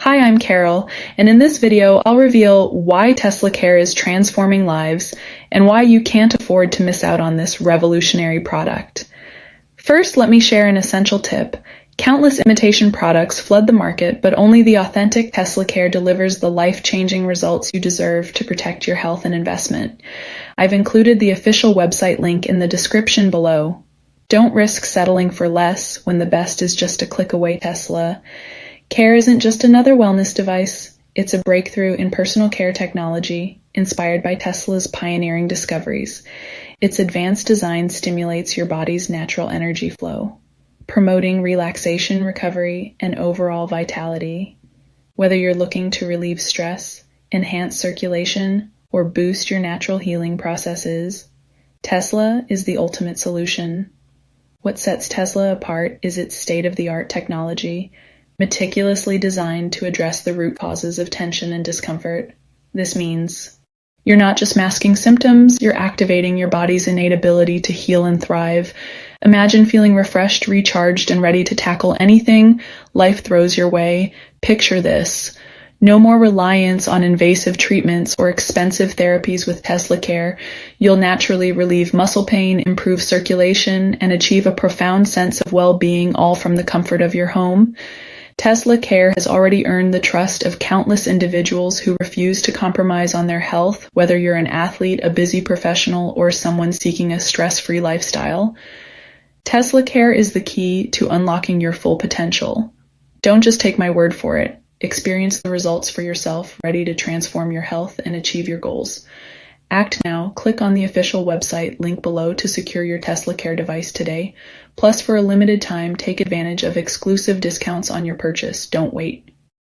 Hi, I'm Carol, and in this video, I'll reveal why Tesla Care is transforming lives and why you can't afford to miss out on this revolutionary product. First, let me share an essential tip. Countless imitation products flood the market, but only the authentic Tesla Care delivers the life-changing results you deserve to protect your health and investment. I've included the official website link in the description below. Don't risk settling for less when the best is just a click away. Tesla Care isn't just another wellness device, it's a breakthrough in personal care technology inspired by Tesla's pioneering discoveries. Its advanced design stimulates your body's natural energy flow, promoting relaxation, recovery, and overall vitality. Whether you're looking to relieve stress, enhance circulation, or boost your natural healing processes, Tesla is the ultimate solution. What sets Tesla apart is its state-of-the-art technology, meticulously designed to address the root causes of tension and discomfort. This means you're not just masking symptoms, you're activating your body's innate ability to heal and thrive. Imagine feeling refreshed, recharged, and ready to tackle anything life throws your way. Picture this. No more reliance on invasive treatments or expensive therapies with Tesla Care. You'll naturally relieve muscle pain, improve circulation, and achieve a profound sense of well-being, all from the comfort of your home. Tesla Care has already earned the trust of countless individuals who refuse to compromise on their health, whether you're an athlete, a busy professional, or someone seeking a stress-free lifestyle. Tesla Care is the key to unlocking your full potential. Don't just take my word for it. Experience the results for yourself, ready to transform your health and achieve your goals. Act now. Click on the official website link below to secure your Tesla Care device today. Plus, for a limited time, take advantage of exclusive discounts on your purchase. Don't wait.